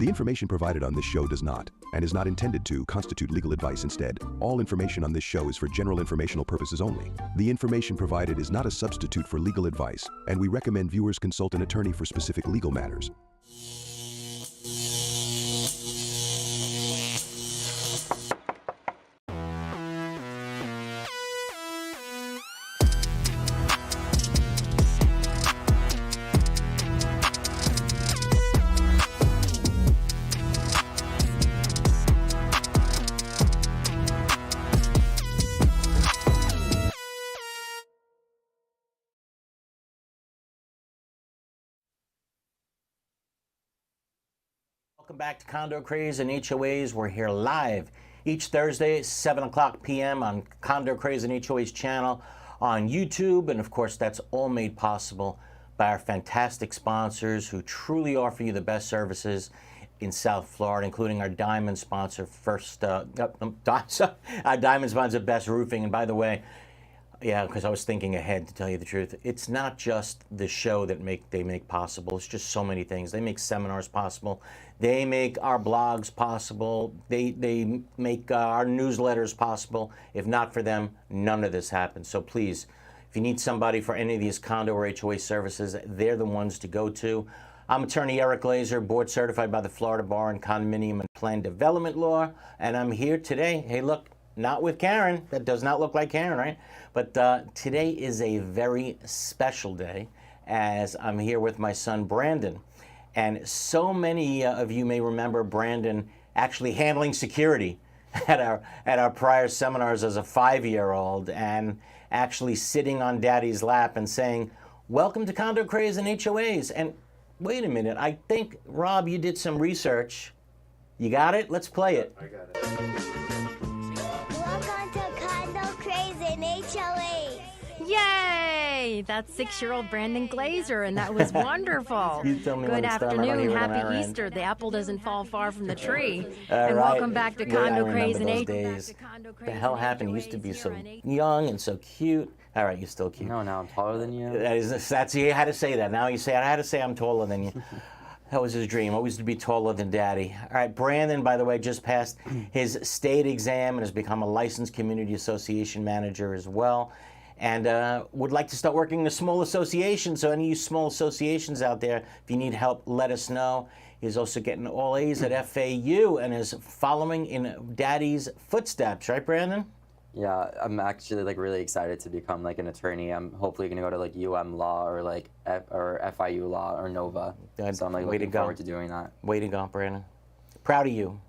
The information provided on this show does not, and is not intended to, constitute legal advice. Instead, all information on this show is for general informational purposes only. The information provided is not a substitute for legal advice, and we recommend viewers consult an attorney for specific legal matters. Welcome back to Condo Craze and HOAs. We're here live each Thursday, 7 o'clock p.m. on Condo Craze and HOAs channel on YouTube. And of course, that's all made possible by our fantastic sponsors who truly offer you the best services in South Florida, including our diamond sponsor, our diamond sponsor, Best Roofing. And by the way, yeah, because I was thinking ahead, to tell you the truth. It's not just the show that they make possible. It's just so many things. They make seminars possible. They make our blogs possible. They make our newsletters possible. If not for them, none of this happens. So please, if you need somebody for any of these condo or HOA services, they're the ones to go to. I'm attorney Eric Glazer, board certified by the Florida Bar in Condominium and Plan Development Law, and I'm here today. Hey, look, not with Karen. That does not look like Karen, right? But today is a very special day, as I'm here with my son Brandon. And so many of you may remember Brandon actually handling security at our prior seminars as a 5-year-old, and actually sitting on Daddy's lap and saying, "Welcome to Condo Craze and HOAs." And wait a minute, I think, Rob, you did some research. You got it? Let's play it. I got it. Welcome to Condo Craze and HOAs. Yay! That's 6-year-old Brandon Glazer, and that was wonderful. You tell me when Good it's done. I don't afternoon, hear it on our happy end. Easter. The apple doesn't fall far from the tree. Right. And welcome back to Yeah, I Condo remember Craze and those HOAs. days. What the hell happened? You used to be so young and so cute. All right, you're still cute. No, now I'm taller than you. That's you had to say that. Now you say I had to say I'm taller than you. That was his dream, always to be taller than Daddy. All right, Brandon, by the way, just passed his state exam and has become a licensed community association manager as well, and would like to start working in a small association. So any of you small associations out there, if you need help, let us know. He's also getting all A's at FAU and is following in Daddy's footsteps, right, Brandon? Yeah, I'm actually really excited to become an attorney. I'm hopefully gonna go to UM Law or or FIU Law or Nova. Good. So I'm looking forward to doing that. Way to go, Brandon. Proud of you.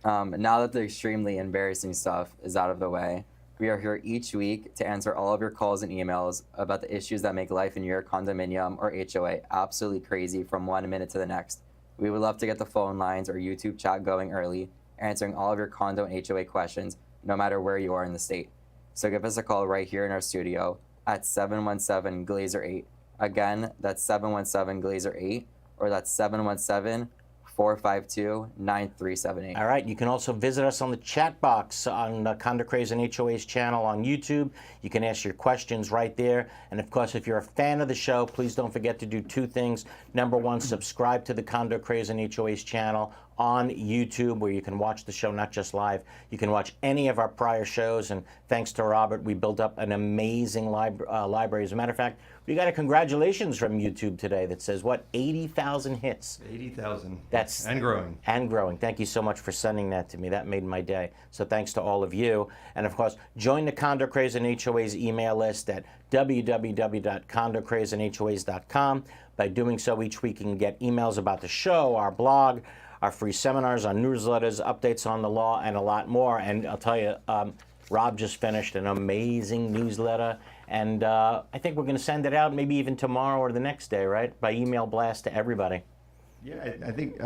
Now that the extremely embarrassing stuff is out of the way, we are here each week to answer all of your calls and emails about the issues that make life in your condominium or HOA absolutely crazy from 1 minute to the next. We would love to get the phone lines or YouTube chat going early, answering all of your condo and HOA questions, no matter where you are in the state. So give us a call right here in our studio at 717-GLAZER-8. Again, that's 717-GLAZER-8, or that's 717-452-9378. All right, you can also visit us on the chat box on the Condo Craze and HOA's channel on YouTube. You can ask your questions right there. And of course, if you're a fan of the show, please don't forget to do 2 things. Number 1, subscribe to the Condo Craze and HOA's channel on YouTube, where you can watch the show, not just live. You can watch any of our prior shows, and thanks to Robert, we built up an amazing library. As a matter of fact, we got a congratulations from YouTube today that says, what, 80,000 hits? 80,000. That's and growing. And growing. Thank you so much for sending that to me. That made my day. So thanks to all of you. And of course, join the Condo Craze and HOA's email list at www.condocrazeandhoas.com. By doing so, each week you can get emails about the show, our blog, our free seminars, our newsletters, updates on the law, and a lot more. And I'll tell you, Rob just finished an amazing newsletter, and I think we're going to send it out maybe even tomorrow or the next day, right? By email blast to everybody. Yeah, I think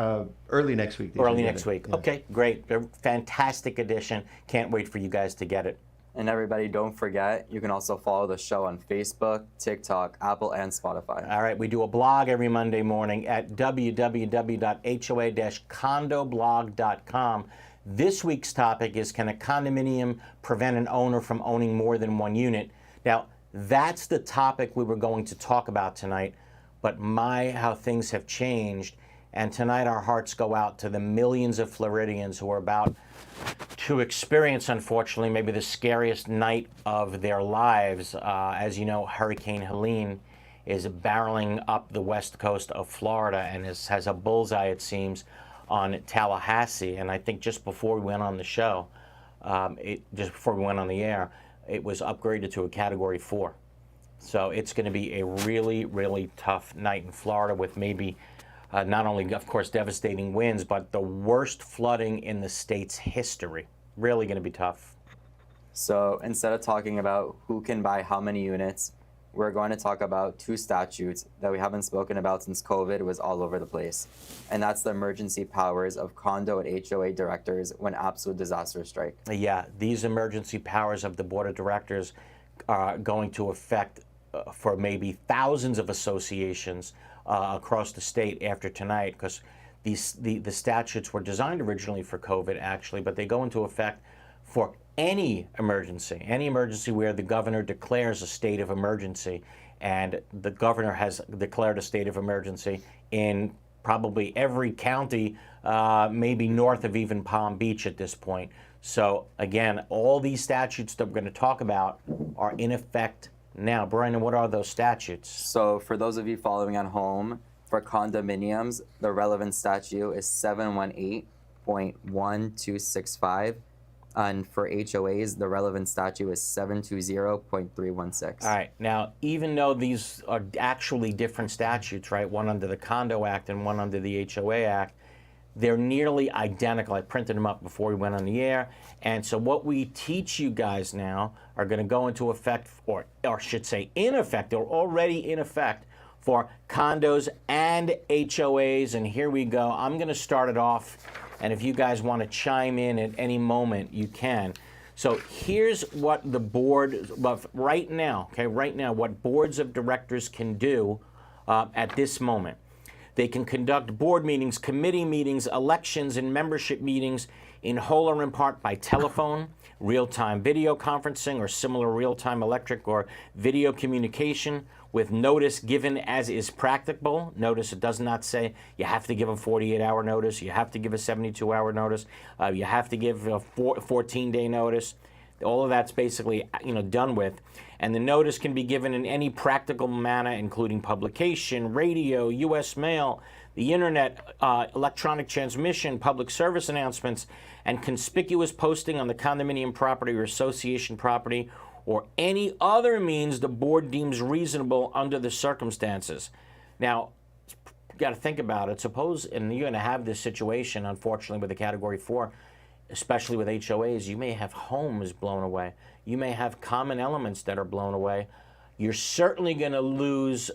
early next week. Early next week. Yeah. Okay, great. A fantastic edition. Can't wait for you guys to get it. And everybody, don't forget, you can also follow the show on Facebook, TikTok, Apple, and Spotify. All right, we do a blog every Monday morning at www.hoa-condoblog.com. This week's topic is, can a condominium prevent an owner from owning more than one unit? Now, that's the topic we were going to talk about tonight, but my, how things have changed. And tonight our hearts go out to the millions of Floridians who are about to experience, unfortunately, maybe the scariest night of their lives. As you know, Hurricane Helene is barreling up the west coast of Florida and has a bullseye, it seems, on Tallahassee. And I think just before we went on the show, just before we went on the air, it was upgraded to a Category 4. So it's going to be a really, really tough night in Florida with maybe not only, of course, devastating winds, but the worst flooding in the state's history. Really going to be tough. So instead of talking about who can buy how many units, we're going to talk about two statutes that we haven't spoken about since COVID was all over the place. And that's the emergency powers of condo and HOA directors when absolute disasters strike. Yeah, these emergency powers of the Board of Directors are going to affect for maybe thousands of associations across the state after tonight, because the statutes were designed originally for COVID, actually, but they go into effect for any emergency where the governor declares a state of emergency. And the governor has declared a state of emergency in probably every county, maybe north of even Palm Beach at this point. So again, all these statutes that we're going to talk about are in effect now. Brandon, what are those statutes? So for those of you following at home, for condominiums, the relevant statute is 718.1265. And for HOAs, the relevant statute is 720.316. All right. Now, even though these are actually different statutes, right, one under the Condo Act and one under the HOA Act, they're nearly identical. I printed them up before we went on the air. And so what we teach you guys now are going to go into effect, or I should say in effect, they're already in effect for condos and HOAs. And here we go. I'm going to start it off. And if you guys want to chime in at any moment, you can. So here's what the board, right now, what boards of directors can do at this moment. They can conduct board meetings, committee meetings, elections, and membership meetings in whole or in part by telephone, real-time video conferencing, or similar real-time electric or video communication, with notice given as is practicable. Notice, it does not say you have to give a 48-hour notice, you have to give a 72-hour notice, you have to give a 14-day notice. All of that's basically, done with. And the notice can be given in any practical manner, including publication, radio, U.S. mail, the internet, electronic transmission, public service announcements, and conspicuous posting on the condominium property or association property, or any other means the board deems reasonable under the circumstances. Now, you got to think about it. Suppose, and you're going to have this situation, unfortunately, with a Category 4, especially with HOAs, you may have homes blown away. You may have common elements that are blown away. You're certainly going to lose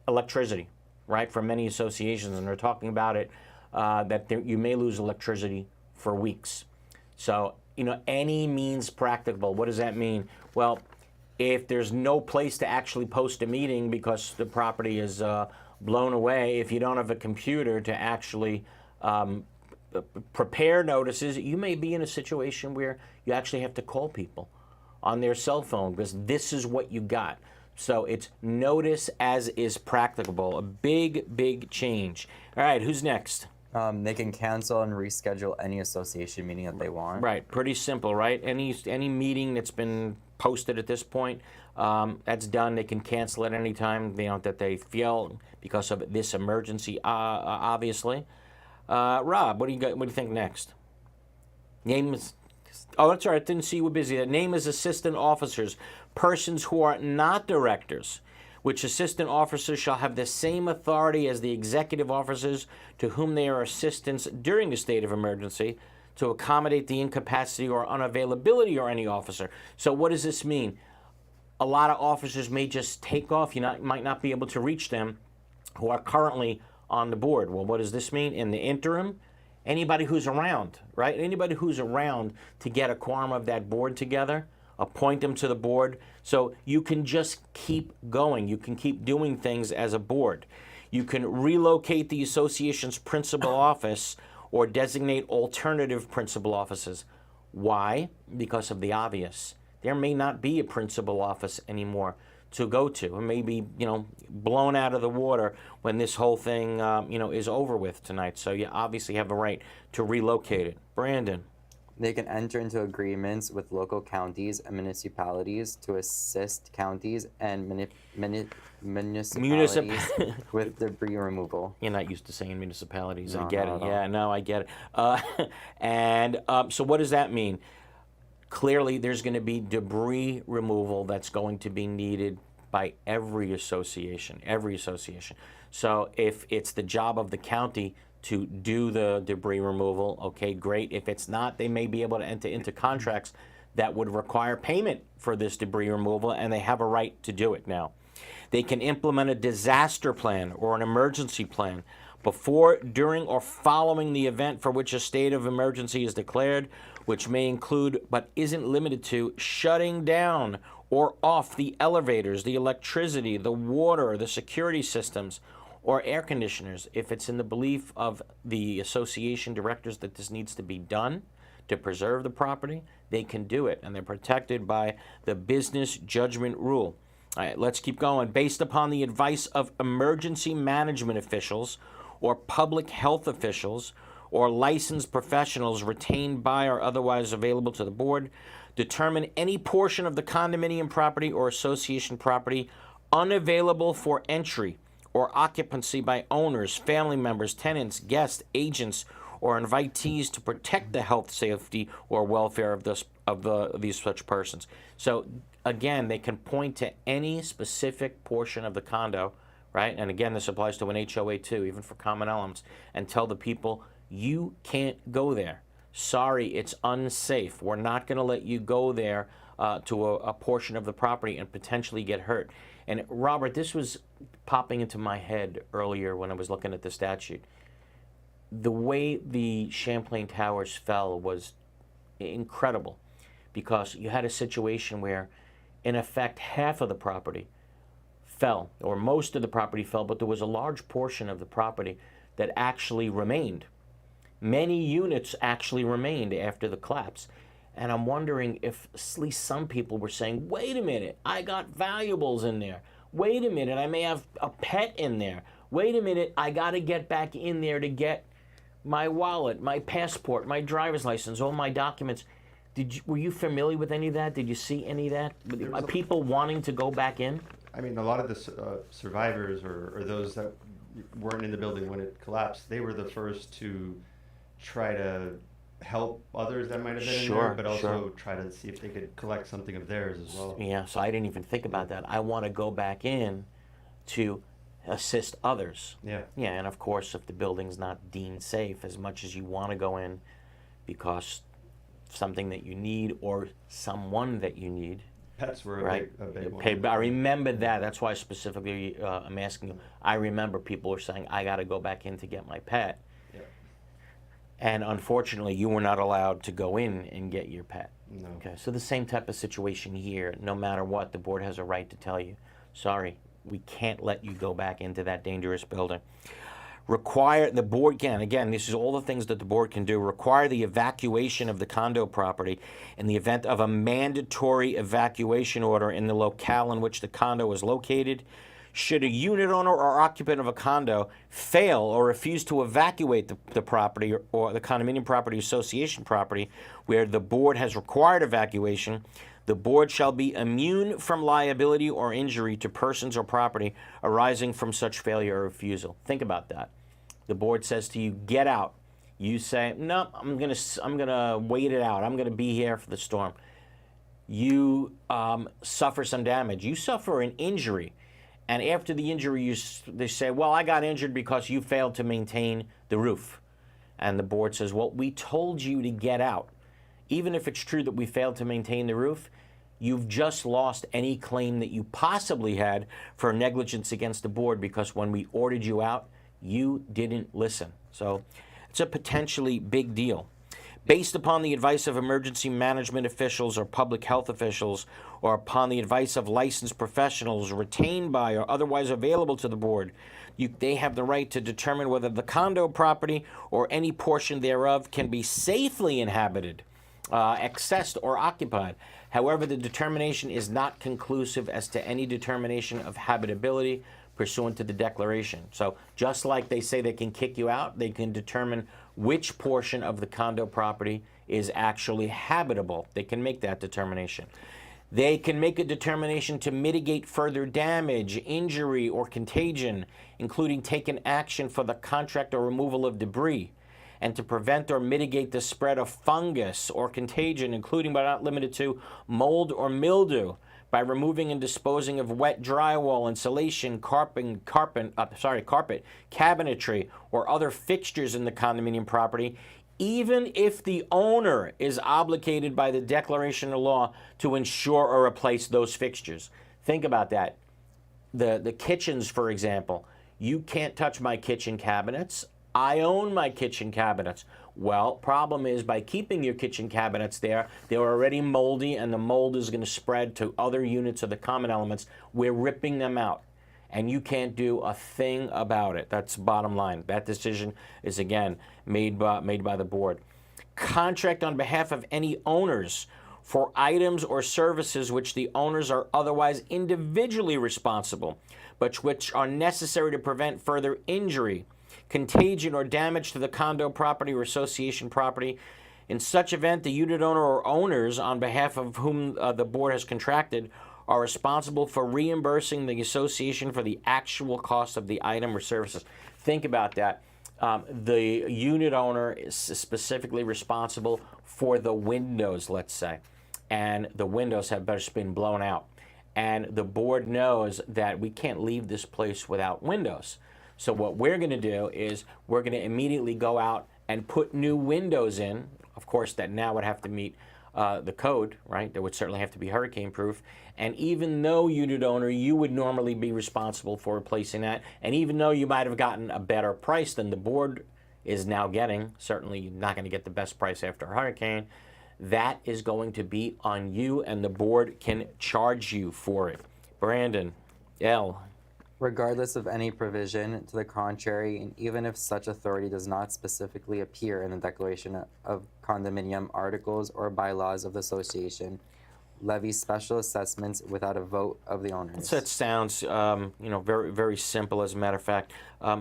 electricity, right, for many associations, and they're talking about it, you may lose electricity for weeks. So, any means practicable. What does that mean? Well, if there's no place to actually post a meeting because the property is blown away, if you don't have a computer to actually prepare notices, you may be in a situation where you actually have to call people on their cell phone because this is what you got. So it's notice as is practicable. A big, big change. All right, who's next? They can cancel and reschedule any association meeting that they want. Right, pretty simple, right? Any meeting that's been posted at this point, that's done. They can cancel at any time that they feel because of this emergency, obviously. Rob, what do you think next? Name is. Oh, that's all right. Didn't see you were busy. The name is assistant officers, persons who are not directors, which assistant officers shall have the same authority as the executive officers to whom they are assistants during a state of emergency to accommodate the incapacity or unavailability of any officer. So what does this mean? A lot of officers may just take off. You might not be able to reach them who are currently on the board. Well, what does this mean? In the interim, anybody who's around, right? Anybody who's around to get a quorum of that board together, appoint them to the board. So you can just keep going. You can keep doing things as a board. You can relocate the association's principal office or designate alternative principal offices. Why? Because of the obvious. There may not be a principal office anymore to go to, and maybe blown out of the water when this whole thing is over with tonight. So you obviously have a right to relocate it. Brandon. They can enter into agreements with local counties and municipalities to assist counties and municipalities with debris removal. You're not used to saying municipalities. No, I get not it. at Yeah, no, I get it. And so what does that mean? Clearly, there's going to be debris removal that's going to be needed by every association. So if it's the job of the county to do the debris removal, okay, great. If it's not, they may be able to enter into contracts that would require payment for this debris removal, and they have a right to do it now. They can implement a disaster plan or an emergency plan before, during, or following the event for which a state of emergency is declared, which may include, but isn't limited to, shutting down or off the elevators, the electricity, the water, the security systems, or air conditioners. If it's in the belief of the association directors that this needs to be done to preserve the property, they can do it, and they're protected by the business judgment rule. All right, let's keep going. Based upon the advice of emergency management officials or public health officials or licensed professionals retained by or otherwise available to the board, determine any portion of the condominium property or association property unavailable for entry or occupancy by owners, family members, tenants, guests, agents, or invitees to protect the health, safety, or welfare of these such persons. So again, they can point to any specific portion of the condo, right? And again, this applies to an HOA too, even for common elements, and tell the people, you can't go there. Sorry, it's unsafe. We're not going to let you go there to a portion of the property and potentially get hurt. And Robert, this was popping into my head earlier when I was looking at the statute. The way the Champlain Towers fell was incredible, because you had a situation where, in effect, half of the property fell, or most of the property fell, but there was a large portion of the property that actually remained. Many units actually remained after the collapse. And I'm wondering if at least some people were saying, wait a minute, I got valuables in there. Wait a minute, I may have a pet in there. Wait a minute, I got to get back in there to get my wallet, my passport, my driver's license, all my documents. Were you familiar with any of that? Did you see any of that? Are people wanting to go back in? I mean, a lot of the survivors or those that weren't in the building when it collapsed, they were the first to try to help others that might have been in there, but also try to see if they could collect something of theirs as well. Yeah, so I didn't even think about that. I want to go back in to assist others. Yeah. Yeah, and of course, if the building's not deemed safe, as much as you want to go in because something that you need or someone that you need. Pets were right? a big one. Okay, I remember that. That's why specifically I'm asking you. I remember people were saying, I got to go back in to get my pet. Yeah. And unfortunately, you were not allowed to go in and get your pet. No. Okay, so the same type of situation here. No matter what, the board has a right to tell you, sorry, we can't let you go back into that dangerous building. Require the board, again, this is all the things that the board can do. Require the evacuation of the condo property in the event of a mandatory evacuation order in the locale in which the condo is located. Should a unit owner or occupant of a condo fail or refuse to evacuate the property or the condominium property association property where the board has required evacuation, the board shall be immune from liability or injury to persons or property arising from such failure or refusal. Think about that. The board says to you, get out. You say, no, I'm gonna wait it out. I'm gonna be here for the storm. You suffer some damage. You suffer an injury. And after the injury, they say, well, I got injured because you failed to maintain the roof. And the board says, well, we told you to get out. Even if it's true that we failed to maintain the roof, you've just lost any claim that you possibly had for negligence against the board, because when we ordered you out, you didn't listen. So it's a potentially big deal. Based upon the advice of emergency management officials or public health officials, or upon the advice of licensed professionals retained by or otherwise available to the board, they have the right to determine whether the condo property or any portion thereof can be safely inhabited accessed or occupied. However, the determination is not conclusive as to any determination of habitability pursuant to the declaration. So just like they say they can kick you out, they can determine which portion of the condo property is actually habitable. They can make that determination. They can make a determination to mitigate further damage, injury, or contagion, including taking action for the contract or removal of debris, and to prevent or mitigate the spread of fungus or contagion, including but not limited to mold or mildew, by removing and disposing of wet drywall, insulation, carpet, cabinetry, or other fixtures in the condominium property, even if the owner is obligated by the declaration of law to insure or replace those fixtures. Think about that. The kitchens, for example. You can't touch my kitchen cabinets. I own my kitchen cabinets. Well, problem is, by keeping your kitchen cabinets there, they're already moldy, and the mold is going to spread to other units of the common elements. We're ripping them out, and you can't do a thing about it. That's bottom line. That decision is, again, made by the board. Contract on behalf of any owners for items or services which the owners are otherwise individually responsible, but which are necessary to prevent further injury, contagion, or damage to the condo property or association property. In such event, the unit owner or owners on behalf of whom the board has contracted are responsible for reimbursing the association for the actual cost of the item or services. Think about that. The unit owner is specifically responsible for the windows, let's say, and the windows have better been blown out. And the board knows that we can't leave this place without windows. So what we're going to do is we're going to immediately go out and put new windows in. Of course, that now would have to meet the code, right? That would certainly have to be hurricane proof. And even though, unit owner, you would normally be responsible for replacing that, and even though you might have gotten a better price than the board is now getting, certainly you're not going to get the best price after a hurricane, that is going to be on you, and the board can charge you for it. Brandon, L. Regardless of any provision to the contrary, and even if such authority does not specifically appear in the declaration of condominium articles or bylaws of the association, levy special assessments without a vote of the owners. That sounds, very, very simple. As a matter of fact,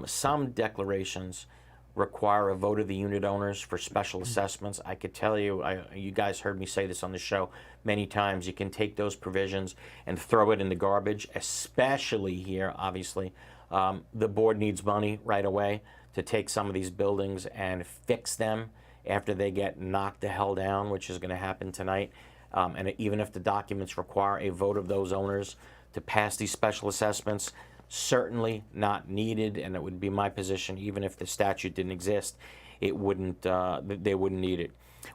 some declarations require a vote of the unit owners for special assessments. I could tell you, you guys heard me say this on the show many times, you can take those provisions and throw it in the garbage, especially here, obviously. The board needs money right away to take some of these buildings and fix them after they get knocked the hell down, which is going to happen tonight. And even if the documents require a vote of those owners to pass these special assessments, certainly not needed, and it would be my position, even if the statute didn't exist, it wouldn't. They wouldn't need it.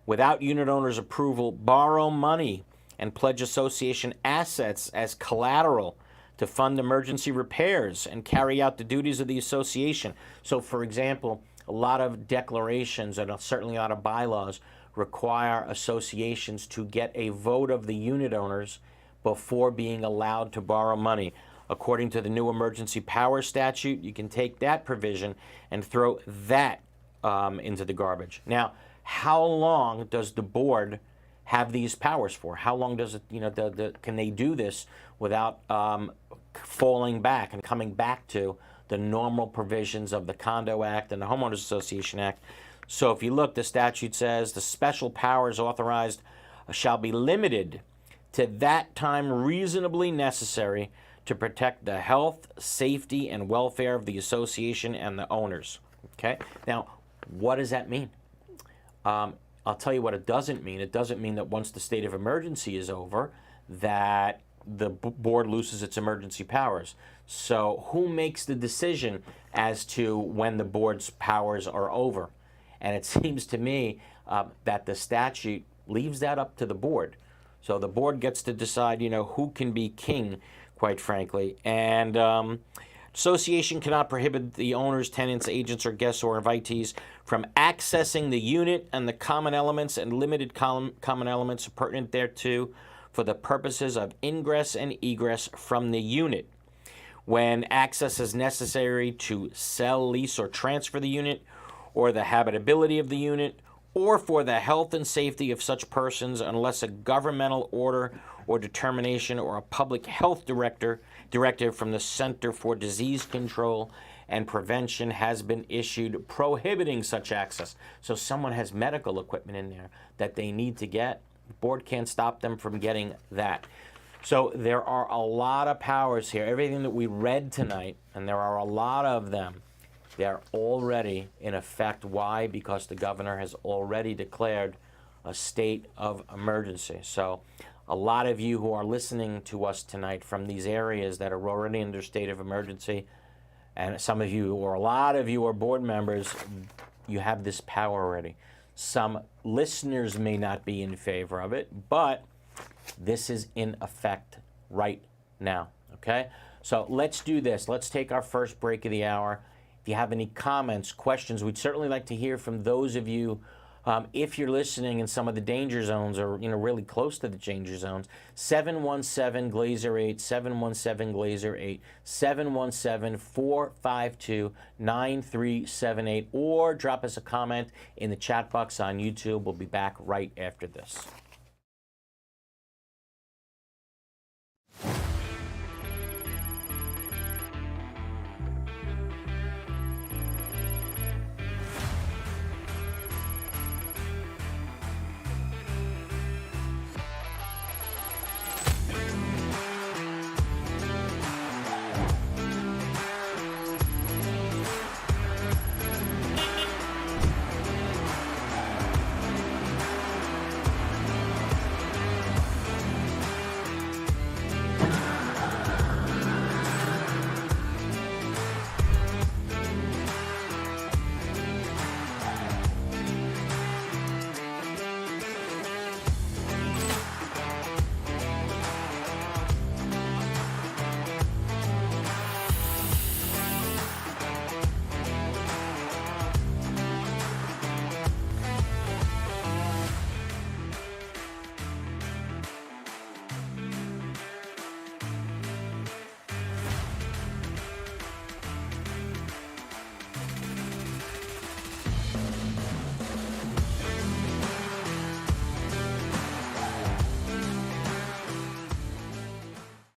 Without unit owners' approval, borrow money and pledge association assets as collateral to fund emergency repairs and carry out the duties of the association. So, for example, a lot of declarations and certainly a lot of bylaws require associations to get a vote of the unit owners before being allowed to borrow money. According to the new emergency power statute, you can take that provision and throw that into the garbage. Now, how long does the board have these powers for? How long does it, can they do this without falling back and coming back to the normal provisions of the Condo Act and the Homeowners Association Act? So if you look, the statute says the special powers authorized shall be limited to that time reasonably necessary to protect the health, safety, and welfare of the association and the owners. Okay? Now, what does that mean? I'll tell you what it doesn't mean. It doesn't mean that once the state of emergency is over, that the board loses its emergency powers. So who makes the decision as to when the board's powers are over? And it seems to me that the statute leaves that up to the board. So the board gets to decide, who can be king, quite frankly. And association cannot prohibit the owners, tenants, agents, or guests or invitees from accessing the unit and the common elements and limited common elements pertinent thereto for the purposes of ingress and egress from the unit. When access is necessary to sell, lease, or transfer the unit, or the habitability of the unit, or for the health and safety of such persons unless a governmental order or determination or a public health directive from the Center for Disease Control and Prevention has been issued prohibiting such access. So someone has medical equipment in there that they need to get. The board can't stop them from getting that. So there are a lot of powers here. Everything that we read tonight, and there are a lot of them, they're already in effect. Why? Because the governor has already declared a state of emergency. So a lot of you who are listening to us tonight from these areas that are already under state of emergency, and some of you, or a lot of you are board members, you have this power already. Some listeners may not be in favor of it, but this is in effect right now, okay? So let's do this. Let's take our first break of the hour. If you have any comments, questions, we'd certainly like to hear from those of you. If you're listening in some of the danger zones or really close to the danger zones, 717-GLAZER-8, 717-GLAZER-8, 717-452-9378, or drop us a comment in the chat box on YouTube. We'll be back right after this.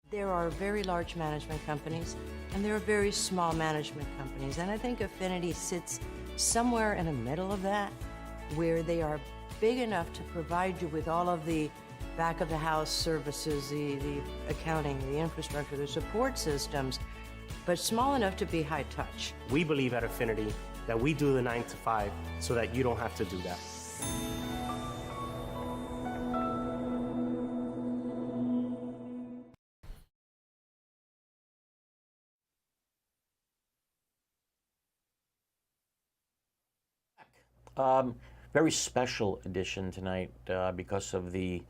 There are very large management companies, and there are very small management companies. And I think Affinity sits somewhere in the middle of that, where they are big enough to provide you with all of the back of the house services, the accounting, the infrastructure, the support systems, but small enough to be high touch. We believe at Affinity that we do the 9 to 5 so that you don't have to do that. Very special edition tonight because of the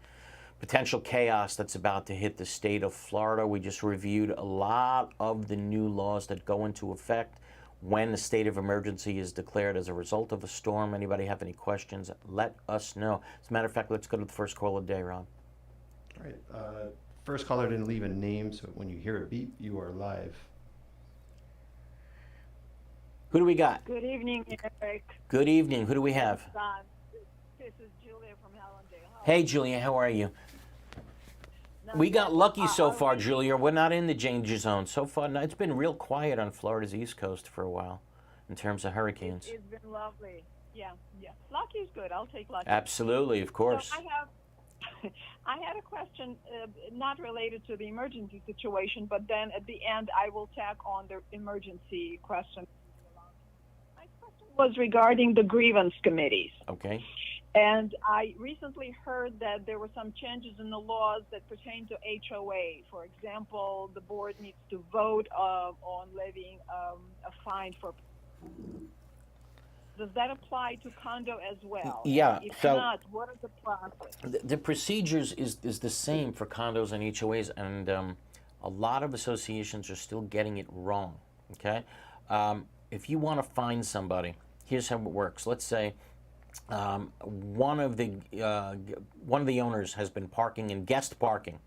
potential chaos that's about to hit the state of Florida. We just reviewed a lot of the new laws that go into effect when the state of emergency is declared as a result of a storm. Anybody have any questions? Let us know. As a matter of fact, let's go to the first call of the day, Ron. All right. First caller didn't leave a name, so when you hear a beep, you are live. Who do we got? Good evening, Eric. Good evening. Who do we have? This is Julia from Hallandale. Hey, Julia. How are you? We got lucky so far, Julia. We're not in the danger zone. So far, no, it's been real quiet on Florida's East Coast for a while in terms of hurricanes. It's been lovely. Yeah. Lucky is good. I'll take lucky. Absolutely, of course. So I had a question not related to the emergency situation, but then at the end I will tack on the emergency question. Was regarding the grievance committees. Okay. And I recently heard that there were some changes in the laws that pertain to HOA. For example, the board needs to vote on levying a fine for. Does that apply to condo as well? Yeah. If so not, what is the process? The procedures is the same for condos and HOAs, and a lot of associations are still getting it wrong. Okay. If you want to find somebody, here's how it works. Let's say one of the owners has been parking in guest parking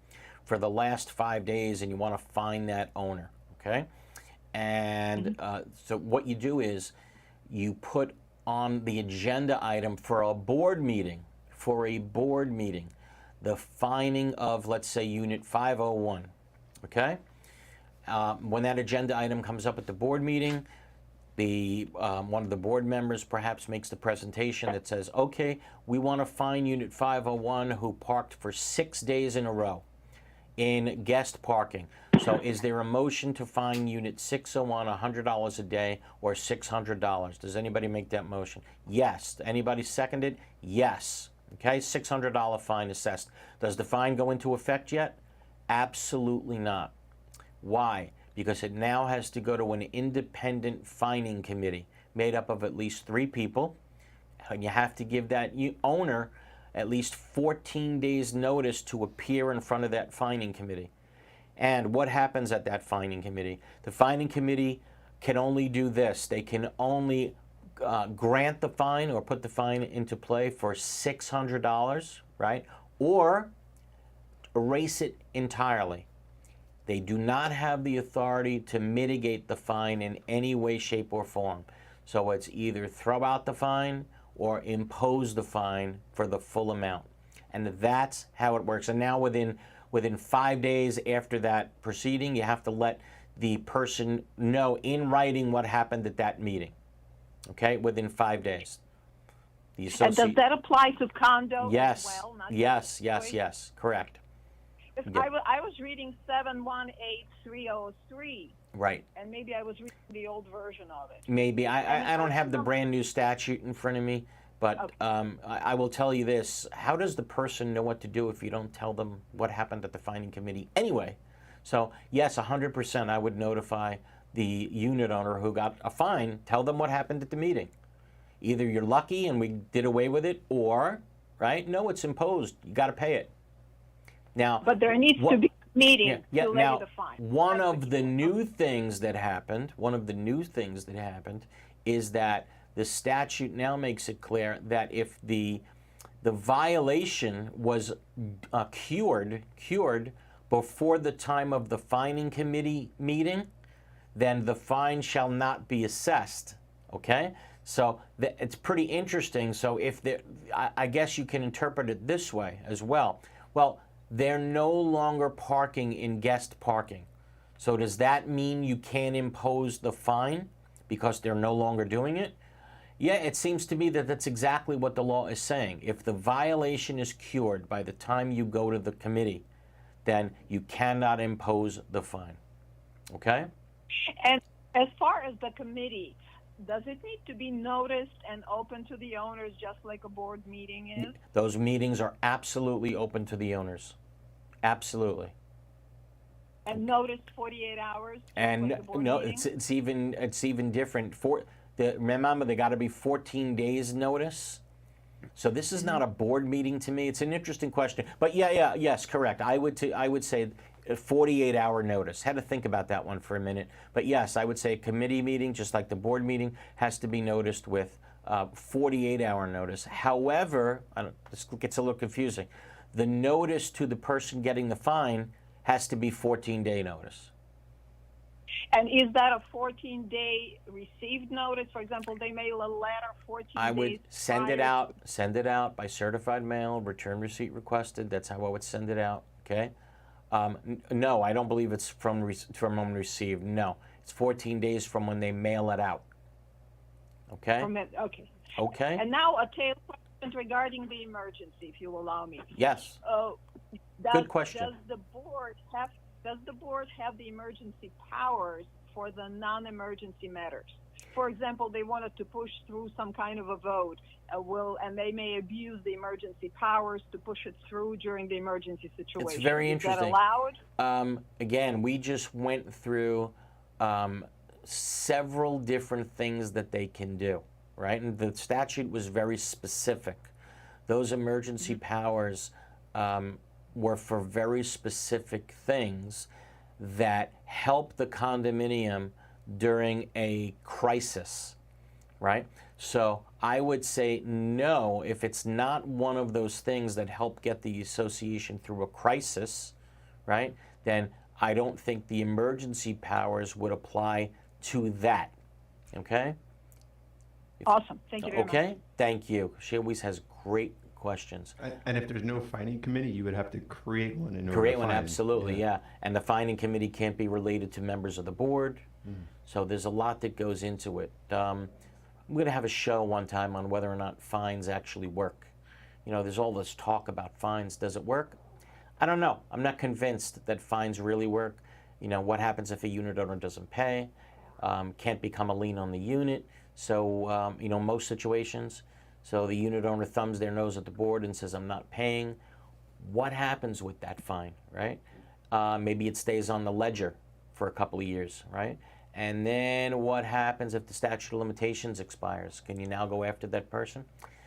for the last 5 days, and you want to find that owner, okay? And so what you do is you put on the agenda item for a board meeting, the finding of, let's say, Unit 501, okay? When that agenda item comes up at the board meeting, one of the board members perhaps makes the presentation that says, okay, we want to fine Unit 501 who parked for 6 days in a row in guest parking. So is there a motion to fine Unit 601 $100 a day or $600? Does anybody make that motion? Yes. Anybody second it? Yes. Okay, $600 fine assessed. Does the fine go into effect yet? Absolutely not. Why? Because it now has to go to an independent fining committee made up of at least 3 people, and you have to give that owner at least 14 days notice to appear in front of that fining committee. And what happens at that fining committee? The fining committee can only do this. They can only grant the fine or put the fine into play for $600, right? Or erase it entirely. They do not have the authority to mitigate the fine in any way, shape, or form. So it's either throw out the fine or impose the fine for the full amount. And that's how it works. And now within 5 days after that proceeding, you have to let the person know in writing what happened at that meeting. Okay, within 5 days. And does that apply to condo yes. as well? Not Yes, correct. Yeah. I was reading 718303. Right. And maybe I was reading the old version of it. Maybe. I don't have the brand new statute in front of me, but okay. I will tell you this. How does the person know what to do if you don't tell them what happened at the fining committee anyway? So, yes, 100% I would notify the unit owner who got a fine, tell them what happened at the meeting. Either you're lucky and we did away with it, or, right, no, it's imposed. You got to pay it. Now, but there needs to be a meeting to levy now, the fine. One of the new things that happened is that the statute now makes it clear that if the violation was cured before the time of the fining committee meeting, then the fine shall not be assessed. Okay? So it's pretty interesting. So if I guess you can interpret it this way as well. Well, they're no longer parking in guest parking. So does that mean you can't impose the fine because they're no longer doing it? Yeah, it seems to me that that's exactly what the law is saying. If the violation is cured by the time you go to the committee, then you cannot impose the fine. Okay? And as far as the committee, does it need to be noticed and open to the owners just like a board meeting is? Those meetings are absolutely open to the owners. Absolutely. And noticed 48 hours? And like no, it's even different. Remember, they got to be 14 days notice. So this is not a board meeting to me. It's an interesting question. But yes, correct. I would say a 48-hour notice. Had to think about that one for a minute. But yes, I would say a committee meeting, just like the board meeting, has to be noticed with 48-hour notice. However, this gets a little confusing. The notice to the person getting the fine has to be 14-day notice. And is that a 14-day received notice? For example, they mail a letter 14 days I would send it out by certified mail, return receipt requested. That's how I would send it out. Okay. No, I don't believe it's from when received. No, it's 14 days from when they mail it out. Okay. Okay. Okay. And now a tail question regarding the emergency, if you allow me. Yes. Good question. Does the board have the emergency powers for the non-emergency matters? For example, they wanted to push through some kind of a vote, and they may abuse the emergency powers to push it through during the emergency situation. It's very interesting. Is that allowed? Again, we just went through several different things that they can do, right? And the statute was very specific. Those emergency powers were for very specific things that help the condominium during a crisis, right? So I would say no, if it's not one of those things that help get the association through a crisis, right, then I don't think the emergency powers would apply to that, okay? Awesome. Thank you very much. Okay, thank you. She always has great questions. And if there's no fining committee, you would have to create one in order Create to one, fine. absolutely, yeah. And the fining committee can't be related to members of the board. So there's a lot that goes into it. I'm going to have a show one time on whether or not fines actually work. You know, there's all this talk about fines. Does it work? I don't know. I'm not convinced that fines really work. You know, what happens if a unit owner doesn't pay? Can't become a lien on the unit. So, you know, most situations. So the unit owner thumbs their nose at the board and says, I'm not paying. What happens with that fine, right? Maybe it stays on the ledger for a couple of years, right? And then what happens if the statute of limitations expires? Can you now go after that person?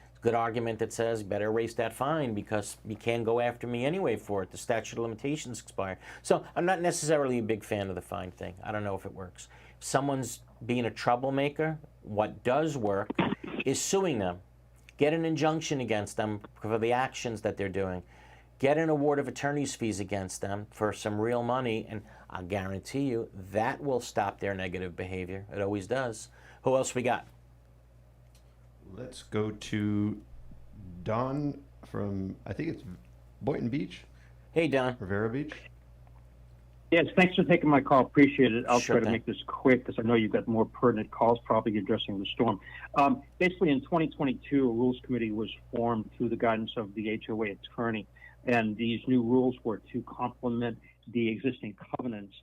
It's a good argument that says, better erase that fine because you can't go after me anyway for it. The statute of limitations expire. So I'm not necessarily a big fan of the fine thing. I don't know if it works. If someone's being a troublemaker, what does work is suing them. Get an injunction against them for the actions that they're doing. Get an award of attorney's fees against them for some real money, and I'll guarantee you that will stop their negative behavior. It always does. Who else we got? Let's go to Don from, I think it's Boynton Beach. Hey, Don. Rivera Beach. Yes, thanks for taking my call. Appreciate it. I'll Sure try to make this quick because I know you've got more pertinent calls probably addressing the storm. Basically, in 2022, a rules committee was formed through the guidance of the HOA attorney, and these new rules were to complement the existing covenants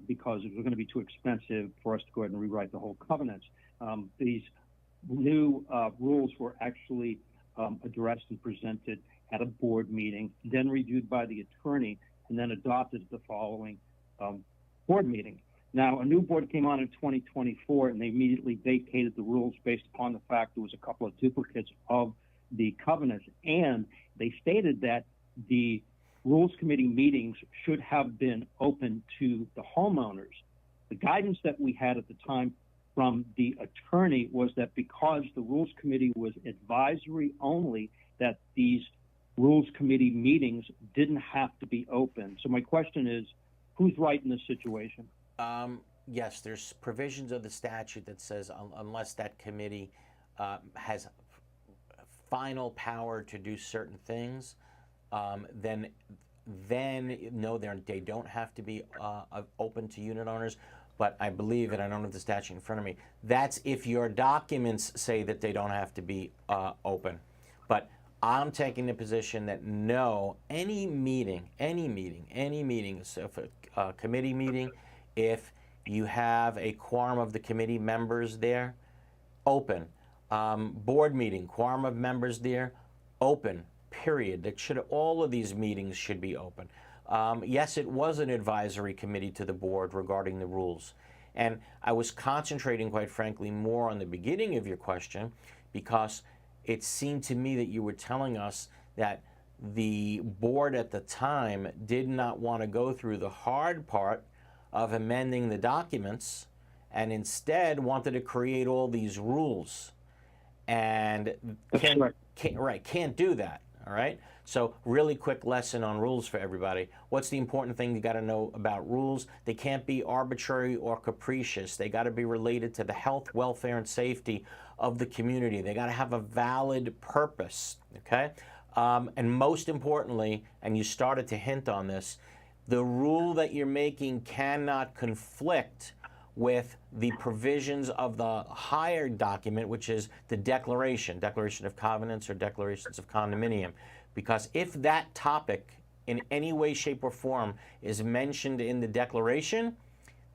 because it was going to be too expensive for us to go ahead and rewrite the whole covenants. These new rules were actually addressed and presented at a board meeting, then reviewed by the attorney, and then adopted at the following board meeting. Now, a new board came on in 2024, and they immediately vacated the rules based upon the fact there was a couple of duplicates of the covenants, and they stated that the rules committee meetings should have been open to the homeowners. The guidance that we had at the time from the attorney was that because the rules committee was advisory only, that these rules committee meetings didn't have to be open. So my question is, who's right in this situation? Yes, there's provisions of the statute that says unless that committee has final power to do certain things, then no, they don't have to be open to unit owners. But I believe, and I don't have the statute in front of me, that's if your documents say that they don't have to be open. But I'm taking the position that no, any meeting, so if a committee meeting, if you have a quorum of the committee members there, open. Board meeting, quorum of members there, open, period. All of these meetings should be open. Yes, it was an advisory committee to the board regarding the rules. And I was concentrating, quite frankly, more on the beginning of your question because it seemed to me that you were telling us that the board at the time did not want to go through the hard part of amending the documents and instead wanted to create all these rules. And can't do that, all right? So really quick lesson on rules for everybody. What's the important thing you got to know about rules? They can't be arbitrary or capricious. They got to be related to the health, welfare, and safety of the community. They got to have a valid purpose, okay? And most importantly, and you started to hint on this, the rule that you're making cannot conflict with the provisions of the higher document, which is the declaration of covenants or declarations of condominium. Because if that topic in any way, shape, or form is mentioned in the declaration,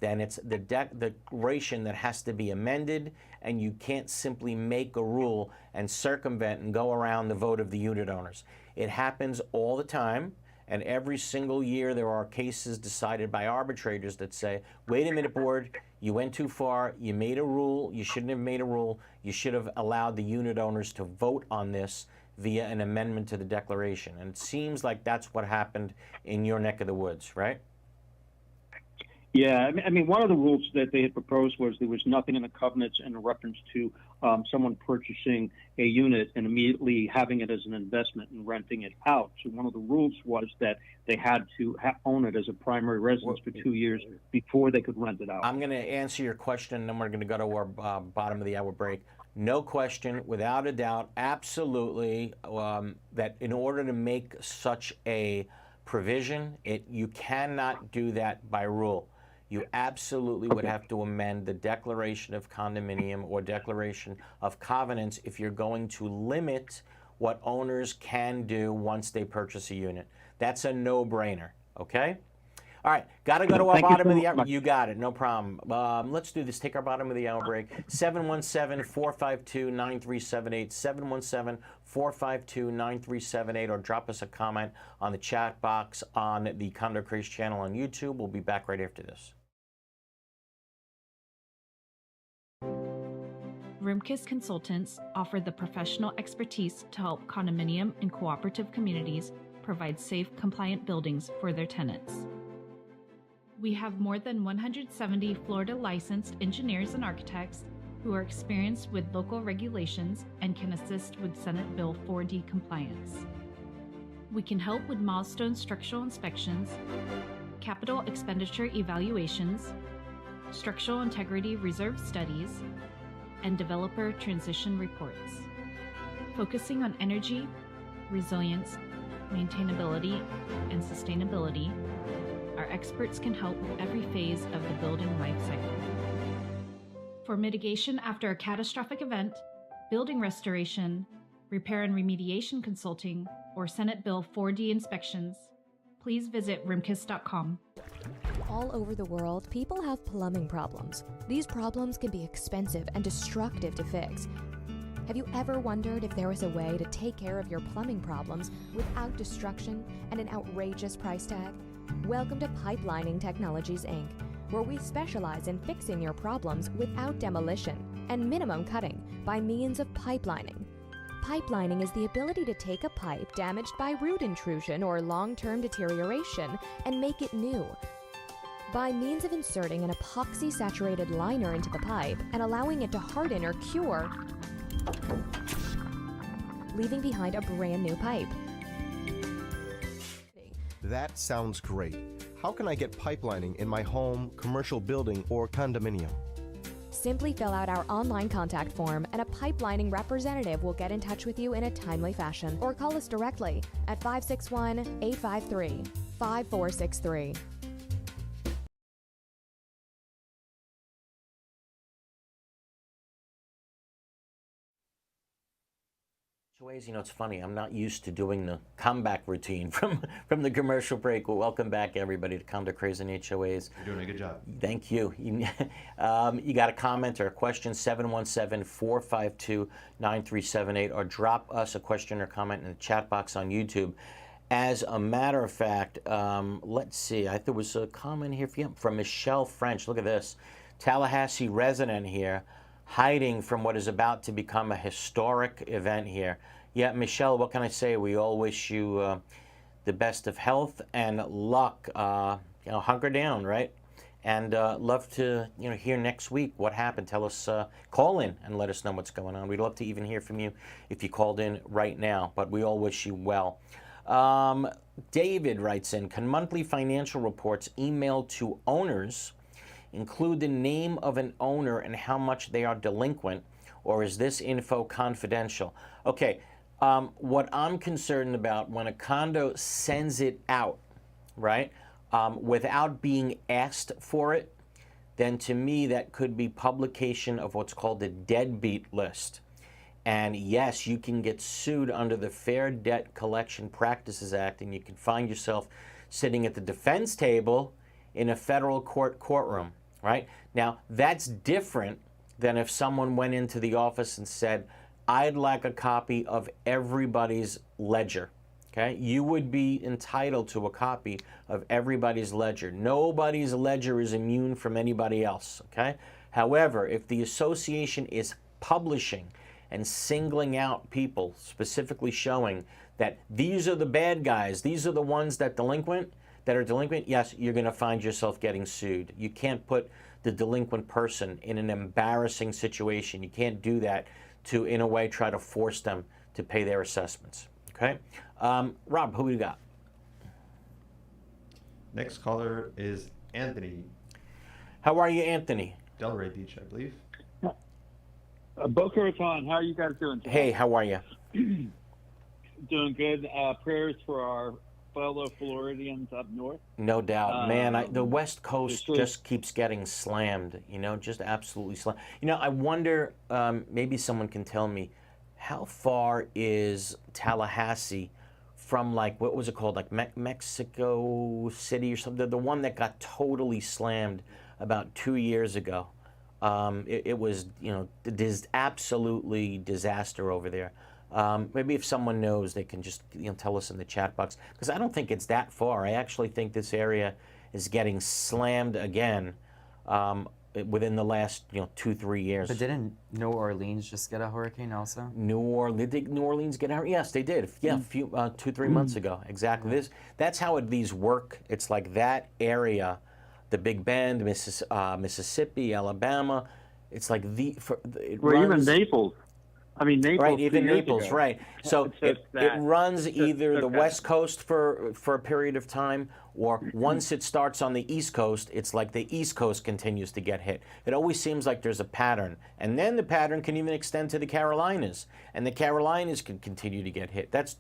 then it's the declaration that has to be amended, and you can't simply make a rule and circumvent and go around the vote of the unit owners. It happens all the time, and every single year there are cases decided by arbitrators that say, wait a minute, board, you went too far, you made a rule, you shouldn't have made a rule, you should have allowed the unit owners to vote on this via an amendment to the declaration. And it seems like that's what happened in your neck of the woods, right? Yeah, I mean, one of the rules that they had proposed was there was nothing in the covenants in reference to someone purchasing a unit and immediately having it as an investment and renting it out. So one of the rules was that they had to own it as a primary residence for 2 years before they could rent it out. I'm going to answer your question, and then we're going to go to our bottom of the hour break. no question, without a doubt, absolutely, that in order to make such a provision, you cannot do that by rule. You absolutely would have to amend the declaration of condominium or declaration of covenants if you're going to limit what owners can do once they purchase a unit. That's a no-brainer, okay? All right, got to go to our bottom of the hour. You got it, no problem. Let's do this. Take our bottom of the hour break. 717-452-9378, 717-452-9378, or drop us a comment on the chat box on the Condo Craze channel on YouTube. We'll be back right after this. Rimkus Consultants offer the professional expertise to help condominium and cooperative communities provide safe, compliant buildings for their tenants. We have more than 170 Florida licensed engineers and architects who are experienced with local regulations and can assist with Senate Bill 4D compliance. We can help with milestone structural inspections, capital expenditure evaluations, structural integrity reserve studies, and developer transition reports. Focusing on energy, resilience, maintainability, and sustainability, our experts can help with every phase of the building life cycle. For mitigation after a catastrophic event, building restoration, repair and remediation consulting, or Senate Bill 4D inspections, please visit rimkus.com. All over the world, people have plumbing problems. These problems can be expensive and destructive to fix. Have you ever wondered if there was a way to take care of your plumbing problems without destruction and an outrageous price tag? Welcome to Pipelining Technologies, Inc., where we specialize in fixing your problems without demolition and minimum cutting by means of pipelining. Pipelining is the ability to take a pipe damaged by root intrusion or long-term deterioration and make it new. By means of inserting an epoxy-saturated liner into the pipe and allowing it to harden or cure, leaving behind a brand new pipe. That sounds great. How can I get pipelining in my home, commercial building, or condominium? Simply fill out our online contact form and a pipelining representative will get in touch with you in a timely fashion, or call us directly at 561-853-5463. Ways, you know, it's funny. I'm not used to doing the comeback routine from the commercial break. Well, welcome back, everybody, to Condo Craze and HOAs. You're doing a good job. Thank you. You got a comment or a question, 717-452-9378, or drop us a question or comment in the chat box on YouTube. As a matter of fact, let's see. There was a comment here from Michelle French. Look at this. Tallahassee resident here, hiding from what is about to become a historic event here. Yeah, Michelle, what can I say? We all wish you the best of health and luck. Hunker down, right? And love to hear next week what happened. Tell us, call in and let us know what's going on. We'd love to even hear from you if you called in right now, but we all wish you well. David writes in, can monthly financial reports emailed to owners include the name of an owner and how much they are delinquent, or is this info confidential? Okay, what I'm concerned about when a condo sends it out, right, without being asked for it, then to me that could be publication of what's called the deadbeat list. And yes, you can get sued under the Fair Debt Collection Practices Act, and you can find yourself sitting at the defense table in a federal courtroom, right? Now, that's different than if someone went into the office and said, I'd like a copy of everybody's ledger, okay? You would be entitled to a copy of everybody's ledger. Nobody's ledger is immune from anybody else, okay? However, if the association is publishing and singling out people, specifically showing that these are the bad guys, these are the ones that are delinquent, yes, you're going to find yourself getting sued. You can't put the delinquent person in an embarrassing situation. You can't do that to, in a way, try to force them to pay their assessments. Okay? Rob, who we got? Next caller is Anthony. How are you, Anthony? Delray Beach, I believe. Boca Raton, how are you guys doing today? Hey, how are you? Doing good. Prayers for our fellow Floridians up north. No doubt, man. The West Coast is- just keeps getting slammed. You know, just absolutely slammed. You know, I wonder. Maybe someone can tell me, how far is Tallahassee from, like, what was it called, like Mexico City or something? The one that got totally slammed about 2 years ago. It was, you know, absolutely disaster over there. Maybe if someone knows, they can just, you know, tell us in the chat box, because I don't think it's that far. I actually think this area is getting slammed again within the last, you know, 2-3 years. But didn't New Orleans just get a hurricane also? New Orleans get out? Yes, they did. Yeah, a few 2-3 months ago. Exactly. That's how these work. It's like that area, the Big Bend, Mississippi, Alabama. It's like even Naples. I mean, Naples. Right, even 2 years Naples, ago. right. So it runs either the West Coast for a period of time, or once it starts on the East Coast, it's like the East Coast continues to get hit. It always seems like there's a pattern. And then the pattern can even extend to the Carolinas, and the Carolinas can continue to get hit. That's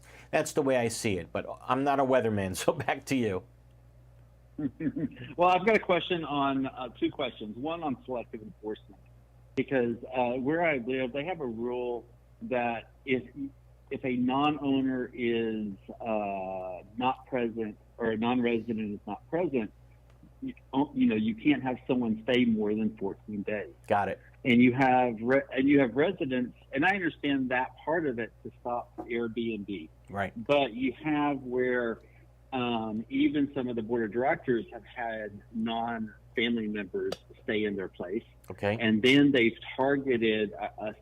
the way I see it, but I'm not a weatherman, so back to you. Well, I've got a question on 2 questions. One on selective enforcement, because where I live, they have a rule that if a non-owner is not present, or a non-resident is not present, you can't have someone stay more than 14 days. Got it. And you have residents, and I understand that part of it to stop Airbnb. Right. But you have where even some of the board of directors have had non-family members stay in their place. Okay. And then they've targeted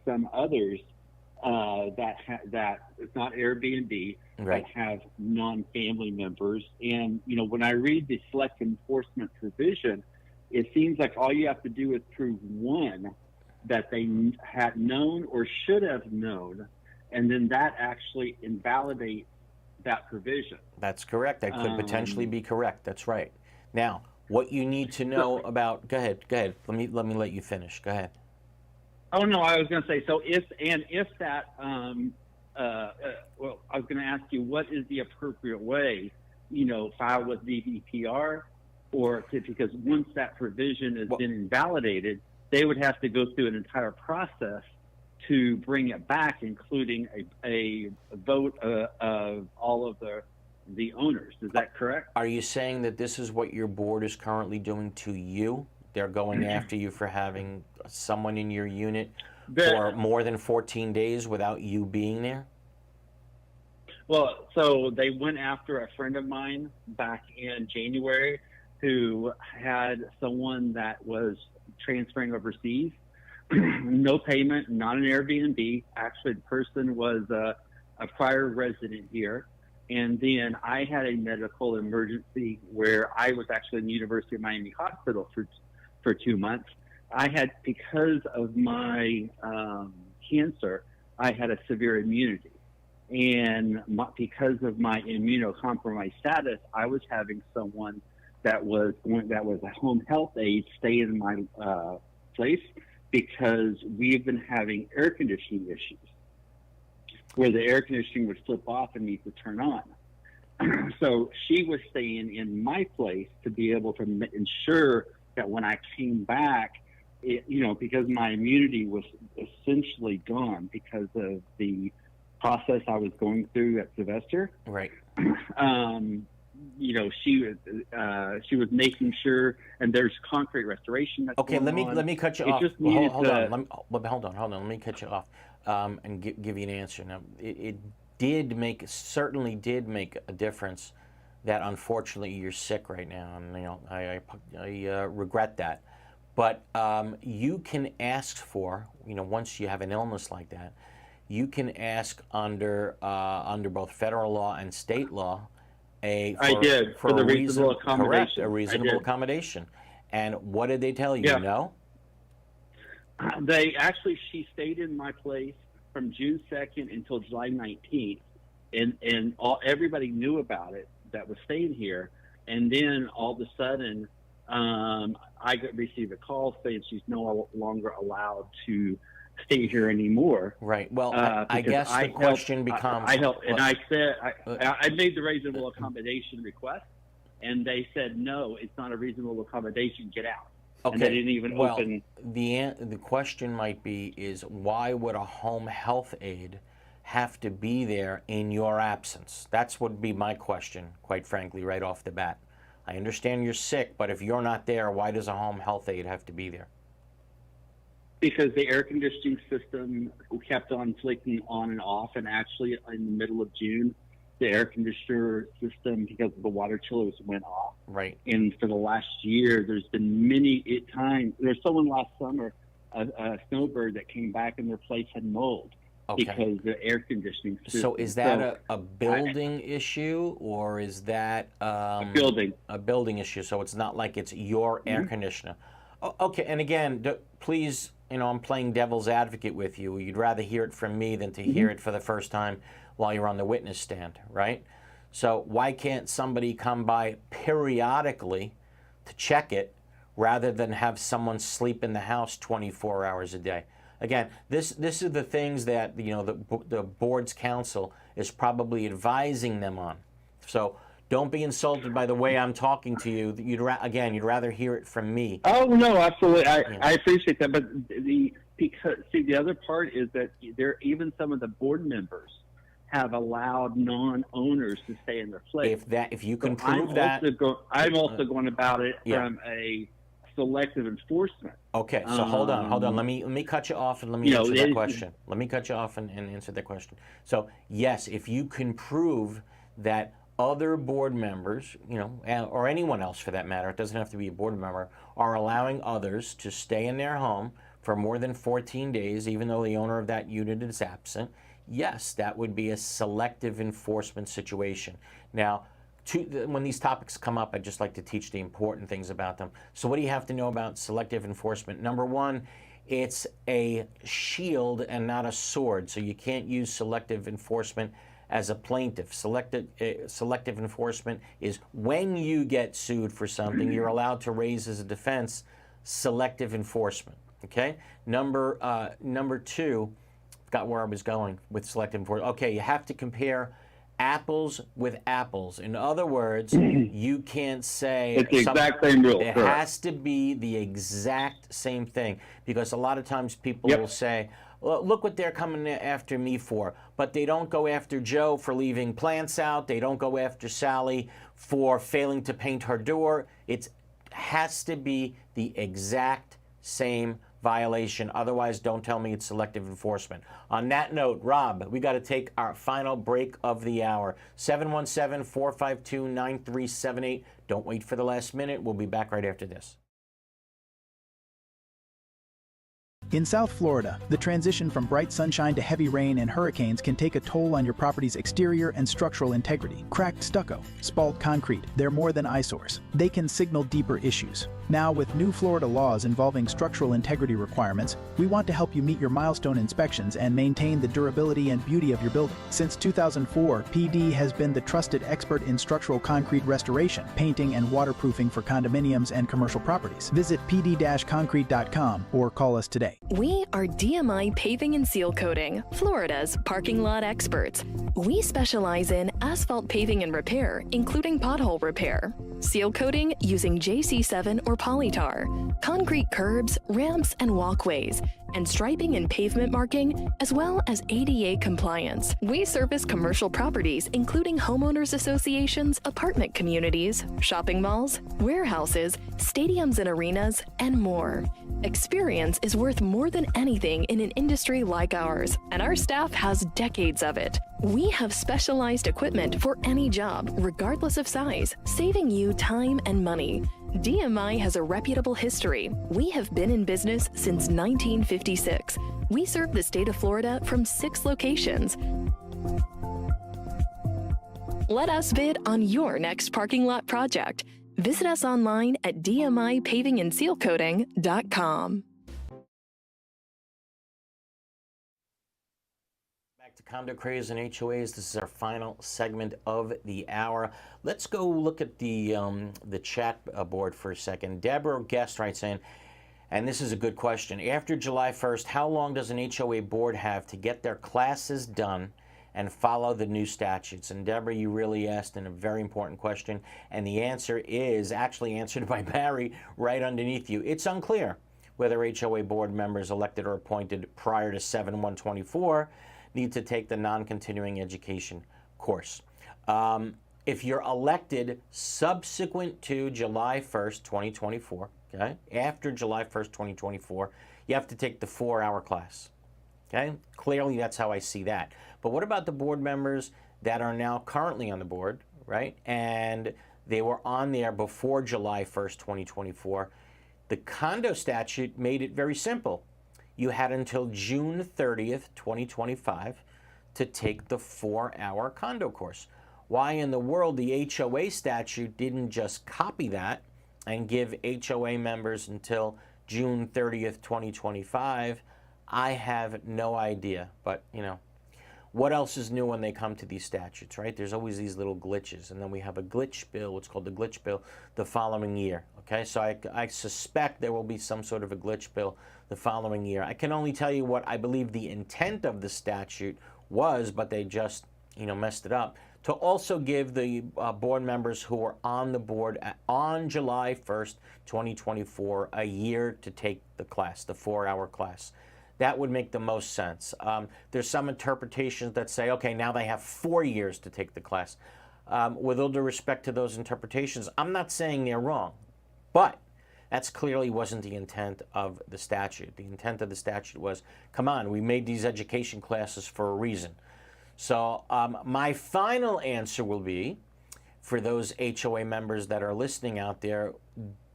some others that it's not Airbnb, right, that have non-family members. And, when I read the select enforcement provision, it seems like all you have to do is prove, one, that they had known or should have known, and then that actually invalidates that provision. That's correct. That could potentially be correct. That's right. Now, what you need to know about, go ahead. Let me let you finish. Go ahead. Oh no, I was going to say, so if that, well, I was going to ask you, what is the appropriate way, file with DVPR, because once that provision has been invalidated, they would have to go through an entire process to bring it back, including a vote of all of the owners. Is that correct? Are you saying that this is what your board is currently doing to you? They're going after you for having someone in your unit for more than 14 days without you being there? Well, so they went after a friend of mine back in January who had someone that was transferring overseas. No payment, not an Airbnb. Actually, the person was a prior resident here. And then I had a medical emergency where I was actually in the University of Miami Hospital for 2 months. I had, because of my cancer, I had a severe immunity. And because of my immunocompromised status, I was having someone that was a home health aide stay in my place, because we've been having air conditioning issues where the air conditioning would flip off and need to turn on. So she was staying in my place to be able to ensure that when I came back, because my immunity was essentially gone because of the process I was going through at Sylvester. Right. She was making sure, and there's concrete restoration that's okay, going on. let me cut you off. Just Hold on. Let me cut you off and give you an answer. Now, it certainly did make a difference that unfortunately you're sick right now, and I regret that. But you can ask for, once you have an illness like that, you can ask under both federal law and state law for the reasonable accommodation. Correct, a reasonable accommodation. And what did they tell you? Yeah. No? She stayed in my place from June 2nd until July 19th, and everybody knew about it that was staying here. And then all of a sudden, I received a call saying she's no longer allowed to stay here anymore. Right. Well, I because guess the question becomes. I helped, and I said I made the reasonable accommodation request, and they said no, it's not a reasonable accommodation. Get out. Okay. And they didn't even open. The question might be is why would a home health aide have to be there in your absence? That's would be my question, quite frankly, right off the bat. I understand you're sick, but if you're not there, why does a home health aide have to be there? Because the air conditioning system kept on flicking on and off, and actually in the middle of June, the air conditioner system, because of the water chillers, went off. Right. And for the last year, there's been many times. There's someone last summer, a snowbird that came back and their place had mold because the air conditioning system. So is that a building issue, or is that a building? A building issue. So it's not like it's your air conditioner. Okay. And again, please, I'm playing devil's advocate with you. You'd rather hear it from me than to hear it for the first time while you're on the witness stand, right? So why can't somebody come by periodically to check it rather than have someone sleep in the house 24 hours a day? Again, this is the things that the board's counsel is probably advising them on. So don't be insulted by the way I'm talking to you. You'd rather hear it from me. Oh no, absolutely. I appreciate that, but the other part is that even some of the board members have allowed non-owners to stay in their place. If you can prove that, I'm also going about it from a selective enforcement. Okay, so hold on. Let me cut you off and let me answer that question. Let me cut you off and answer that question. So yes, if you can prove that other board members, or anyone else for that matter, it doesn't have to be a board member, are allowing others to stay in their home for more than 14 days, even though the owner of that unit is absent, yes, that would be a selective enforcement situation. Now, when these topics come up, I'd just like to teach the important things about them. So what do you have to know about selective enforcement? Number one, it's a shield and not a sword. So you can't use selective enforcement as a plaintiff. Selective enforcement is when you get sued for something, you're allowed to raise as a defense selective enforcement. Okay? Number two, got where I was going with selective enforcement. Okay, you have to compare apples with apples. In other words, you can't say it's the exact same rule. It has to be the exact same thing, because a lot of times people will say, well, look what they're coming after me for, but they don't go after Joe for leaving plants out. They don't go after Sally for failing to paint her door. It has to be the exact same violation. Otherwise, don't tell me it's selective enforcement. On that note, Rob, we got to take our final break of the hour. 717-452-9378. Don't wait for the last minute. We'll be back right after this. In South Florida, the transition from bright sunshine to heavy rain and hurricanes can take a toll on your property's exterior and structural integrity. Cracked stucco, spalled concrete, they're more than eyesores. They can signal deeper issues. Now, with new Florida laws involving structural integrity requirements, we want to help you meet your milestone inspections and maintain the durability and beauty of your building. Since 2004, PD has been the trusted expert in structural concrete restoration, painting, and waterproofing for condominiums and commercial properties. Visit pd-concrete.com or call us today. We are DMI Paving and Seal Coating, Florida's parking lot experts. We specialize in asphalt paving and repair, including pothole repair, seal coating using JC7 or polytar, concrete curbs, ramps, and walkways, and striping and pavement marking, as well as ADA compliance. We service commercial properties, including homeowners associations, apartment communities, shopping malls, warehouses, stadiums and arenas, and more. Experience is worth more than anything in an industry like ours, and our staff has decades of it. We have specialized equipment for any job, regardless of size, saving you time and money. DMI has a reputable history. We have been in business since 1956. We serve the state of Florida from 6 locations. Let us bid on your next parking lot project. Visit us online at dmipavingandsealcoating.com. Back to Condo Craze and HOAs. This is our final segment of the hour. Let's go look at the chat board for a second. Deborah Guest writes in, And this is a good question. After July 1st, how long does an HOA board have to get their classes done and follow the new statutes? And Deborah, you really asked a very important question, and the answer is actually answered by Barry right underneath you. It's unclear whether HOA board members elected or appointed prior to 7/1/24 need to take the non-continuing education course. If you're elected subsequent to July 1st, 2024, okay, after July 1st, 2024, you have to take the 4-hour class. Okay, clearly that's how I see that. But what about the board members that are now currently on the board, right? And they were on there before July 1st, 2024. The condo statute made it very simple. You had until June 30th, 2025 to take the 4-hour condo course. Why in the world the HOA statute didn't just copy that and give HOA members until June 30th, 2025, I have no idea. But, you know, what else is new when they come to these statutes, right? There's always these little glitches. And then we have a glitch bill, what's called the glitch bill, the following year. Okay, so I suspect there will be some sort of a glitch bill the following year. I can only tell you what I believe the intent of the statute was, but they just, you know, messed it up. To also give the board members who were on the board on July 1st, 2024, a year to take the class, the 4-hour class. That would make the most sense. There's some interpretations that say, okay, now they have 4 years to take the class. With all due respect to those interpretations, I'm not saying they're wrong, but that's clearly wasn't the intent of the statute. The intent of the statute was, come on, we made these education classes for a reason. So my final answer will be, for those HOA members that are listening out there,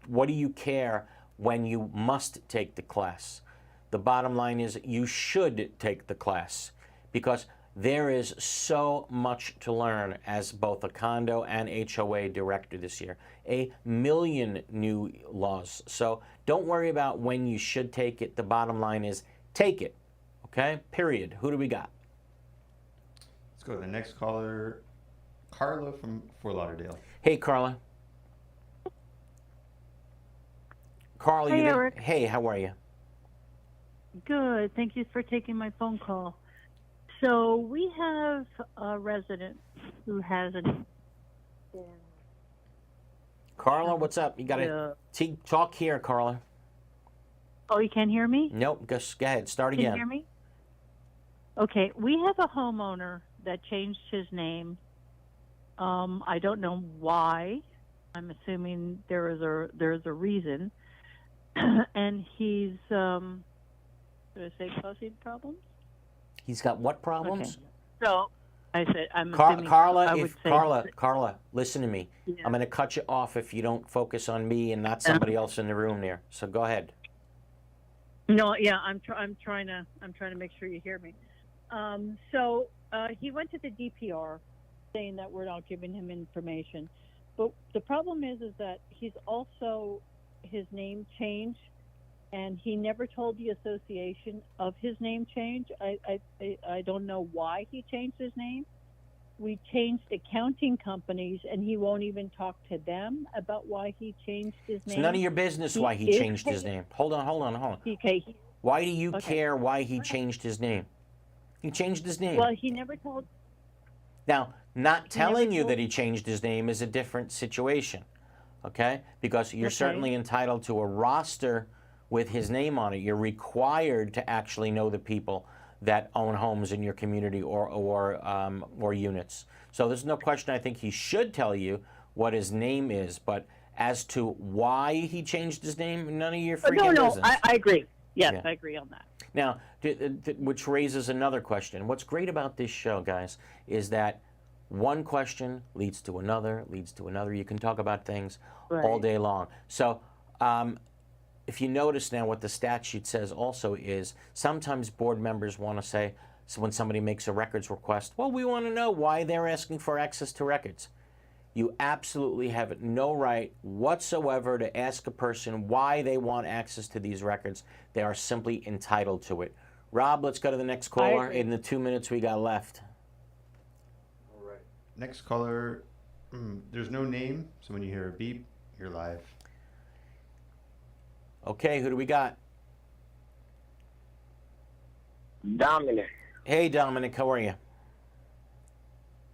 what do you care when you must take the class? The bottom line is you should take the class, because there is so much to learn as both a condo and HOA director this year. 1 million new laws. So don't worry about when you should take it. The bottom line is take it. Okay? Period. Who do we got? Let's go to the next caller, Carla from Fort Lauderdale. Hey, Carla. Carla, Hey, you there? Eric. Hey, how are you? Good. Thank you for taking my phone call. So we have a resident who has an. Carla, what's up? You got to talk here, Carla. Oh, you can't hear me? Nope. Go ahead. Start again. Can you hear me? Okay. We have a homeowner that changed his name. I don't know why. I'm assuming there's a reason, and he's should I say causing problems? He's got what problems? Okay. So I said, I'm assuming, Carla, listen to me. Yeah. I'm going to cut you off if you don't focus on me and not somebody else in the room there. So go ahead. No, yeah, I'm trying to make sure you hear me. So he went to the DPR saying that we're not giving him information, but the problem is that he's also, his name changed, and he never told the association of his name change. I don't know why he changed his name. We changed accounting companies, and he won't even talk to them about why he changed his name. It's none of your business why he changed his name. Hold on. Okay. Why do you care why he changed his name? He changed his name. Well, he never told. Now, not telling you that he changed his name is a different situation, okay? Because you're certainly entitled to a roster with his name on it. You're required to actually know the people that own homes in your community or units. So there's no question. I think he should tell you what his name is, but as to why he changed his name, none of your freaking business. I agree. Yes, Yeah. I agree on that. Now, which raises another question. What's great about this show, guys, is that one question leads to another, leads to another. You can talk about things all day long. So if you notice now, what the statute says also is sometimes board members want to say, so when somebody makes a records request, well, we want to know why they're asking for access to records. You absolutely have no right whatsoever to ask a person why they want access to these records. They are simply entitled to it. Rob, let's go to the next caller in the 2 minutes we got left. All right. Next caller, there's no name, so when you hear a beep, you're live. Okay, who do we got? Dominic. Hey, Dominic, how are you?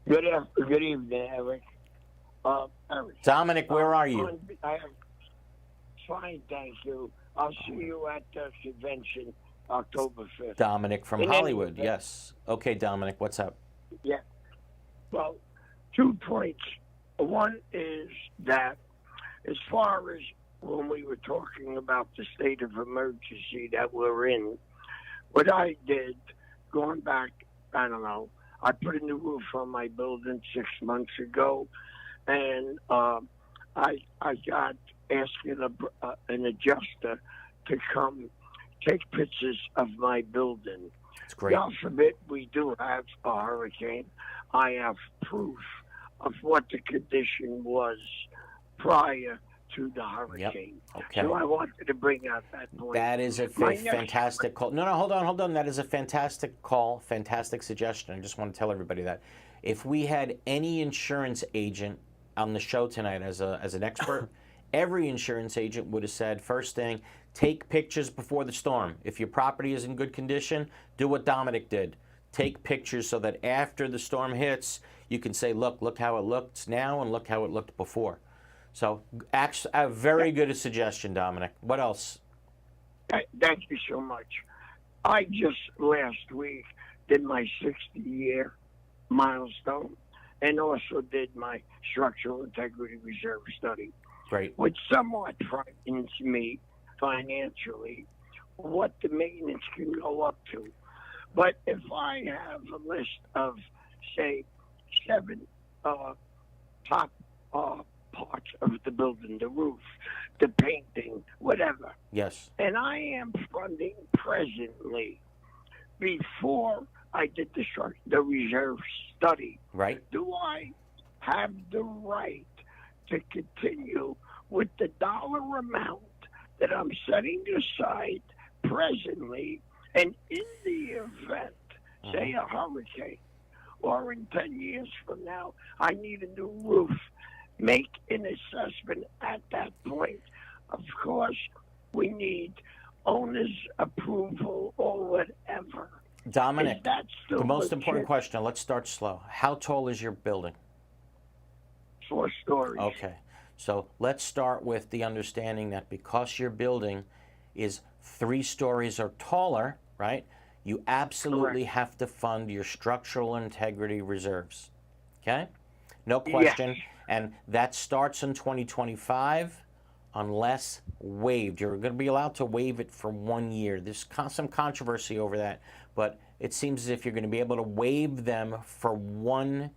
Good evening, Eric. Eric. Dominic, where are you? I am fine, thank you. I'll see you at the convention October 5th. Dominic from In any Hollywood, event- yes. Okay, Dominic, what's up? Yeah. Well, 2 points. One is that as far as when we were talking about the state of emergency that we're in, what I did, going back, I don't know, I put a new roof on my building 6 months ago, and I got asking an adjuster to come take pictures of my building. That's great. God forbid we do have a hurricane. I have proof of what the condition was prior to the hurricane. Okay. So I wanted to bring out that point. That is a My next- fantastic call. No, hold on. That is a fantastic call, fantastic suggestion. I just want to tell everybody that. If we had any insurance agent on the show tonight as an expert, every insurance agent would have said, first thing, take pictures before the storm. If your property is in good condition, do what Dominic did. Take pictures so that after the storm hits, you can say, look how it looks now and look how it looked before. So, actually, a very good suggestion, Dominic. What else? Thank you so much. I just last week did my 60-year milestone and also did my structural integrity reserve study, Great. which somewhat frightens me financially what the maintenance can go up to. But if I have a list of, say, 7 top parts of the building, the roof, the painting, whatever, Yes. and I am funding presently, before I did the reserve study, Right. do I have the right to continue with the dollar amount that I'm setting aside presently, and in the event, say a hurricane, or in 10 years from now, I need a new roof, make an assessment at that point? Of course, we need owner's approval or whatever. Dominic, Is that still the most legit? important question, let's start slow. How tall is your building? 4 stories. Okay. So let's start with the understanding that because your building is 3 stories or taller, right, you absolutely have to fund your structural integrity reserves. Okay? No question. Yes. And that starts in 2025 unless waived. You're going to be allowed to waive it for 1 year. There's some controversy over that, but it seems as if you're going to be able to waive them for 1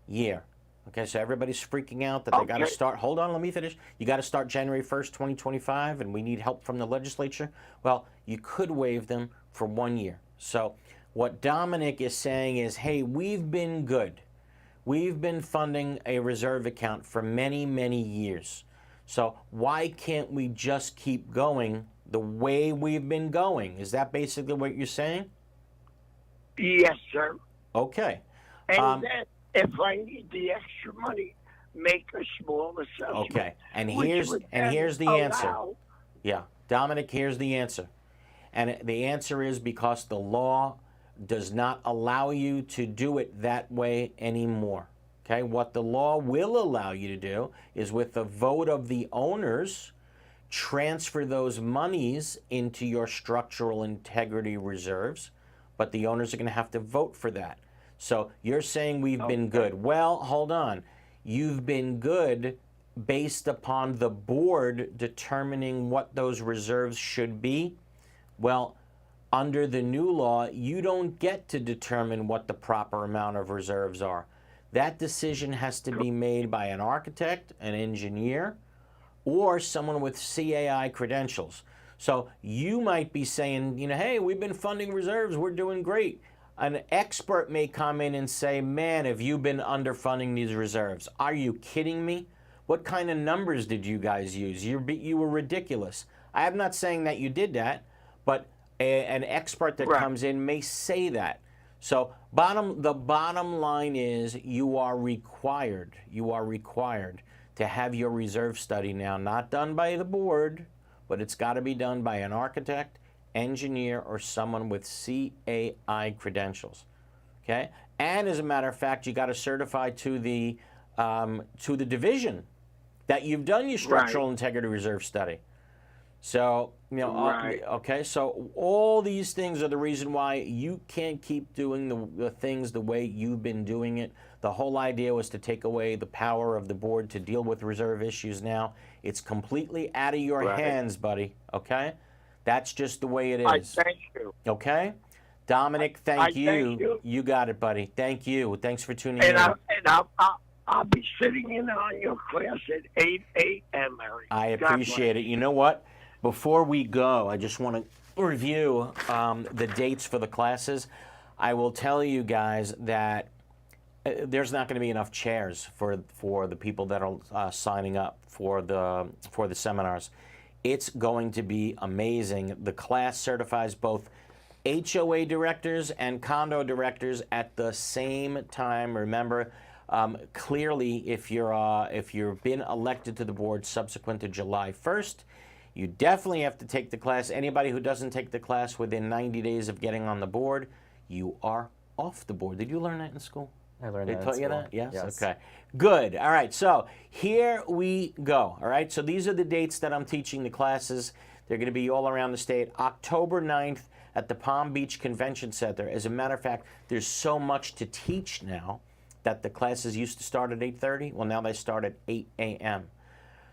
year. Okay, so everybody's freaking out that they got to start. Hold on, let me finish. You got to start January 1st, 2025, and we need help from the legislature. Well, you could waive them for 1 year. So what Dominic is saying is, hey, we've been good. We've been funding a reserve account for many, many years. So why can't we just keep going the way we've been going? Is that basically what you're saying? Yes, sir. Okay. And then, if I need the extra money, make a small assessment. Okay, and which here's would the then answer. allow- Yeah, Dominic, here's the answer. And the answer is because the law does not allow you to do it that way anymore. Okay, what the law will allow you to do is, with the vote of the owners, transfer those monies into your structural integrity reserves, but the owners are going to have to vote for that. So you're saying we've been good. Well, hold on. You've been good based upon the board determining what those reserves should be. Well, under the new law, you don't get to determine what the proper amount of reserves are. That decision has to be made by an architect, an engineer, or someone with CAI credentials. So you might be saying, hey, we've been funding reserves, we're doing great. An expert may come in and say, man, have you been underfunding these reserves? Are you kidding me? What kind of numbers did you guys use? You were ridiculous. I'm not saying that you did that, but an expert that comes in may say that. So the bottom line is you are required to have your reserve study now, not done by the board, but it's got to be done by an architect, engineer, or someone with CAI credentials. Okay? And as a matter of fact, you got to certify to the division that you've done your structural integrity reserve study. So, you know, okay, so all these things are the reason why you can't keep doing the things the way you've been doing it. The whole idea was to take away the power of the board to deal with reserve issues now. It's completely out of your hands, buddy, okay? That's just the way it is. I thank you. Okay? Dominic, thank you. Thank you. You got it, buddy. Thank you. Thanks for tuning And in. I'll be sitting in on your class at 8 a.m., Eric. I appreciate it. You know what? Before we go, I just want to review the dates for the classes. I will tell you guys that there's not going to be enough chairs for the people that are signing up for the seminars. It's going to be amazing. The class certifies both HOA directors and condo directors at the same time. Remember, clearly, if you've been elected to the board subsequent to July 1st, you definitely have to take the class. Anybody who doesn't take the class within 90 days of getting on the board, you are off the board. Did you learn that in school? I learned they that in taught you school. that? Yes? Yes. Okay. Good. All right. So here we go. All right. So these are the dates that I'm teaching the classes. They're going to be all around the state. October 9th at the Palm Beach Convention Center. As a matter of fact, there's so much to teach now that the classes used to start at 8:30. Well, now they start at 8 a.m.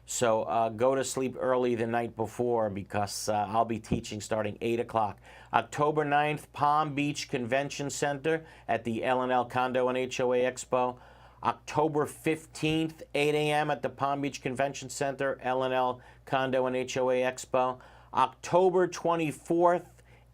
So go to sleep early the night before because I'll be teaching starting 8 o'clock. October 9th, Palm Beach Convention Center at the L&L Condo and HOA Expo. October 15th, 8 a.m. at the Palm Beach Convention Center, L&L Condo and HOA Expo. October 24th,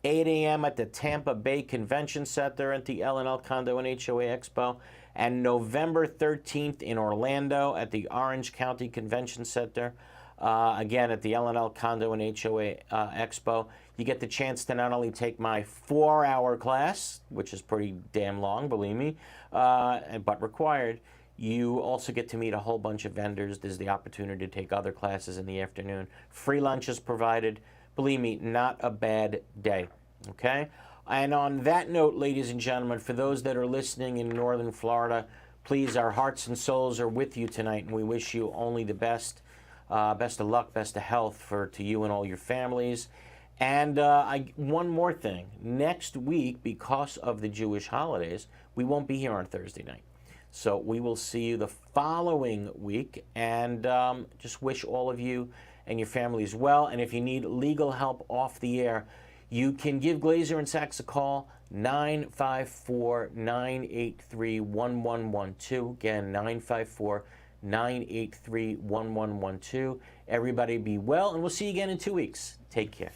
8 a.m. at the Tampa Bay Convention Center at the L&L Condo and HOA Expo. And November 13th in Orlando at the Orange County Convention Center, again at the L&L Condo and HOA Expo. You get the chance to not only take my 4-hour class, which is pretty damn long, believe me, but required. You also get to meet a whole bunch of vendors. There's the opportunity to take other classes in the afternoon. Free lunch is provided. Believe me, not a bad day, okay? And on that note, ladies and gentlemen, for those that are listening in northern Florida, please, our hearts and souls are with you tonight, and we wish you only the best. Best of luck, best of health to you and all your families. And one more thing. Next week, because of the Jewish holidays, we won't be here on Thursday night. So we will see you the following week, and just wish all of you and your families well. And if you need legal help off the air, you can give Glazer and Sachs a call, 954-983-1112. Again, 954-983-1112. Everybody be well, and we'll see you again in 2 weeks. Take care.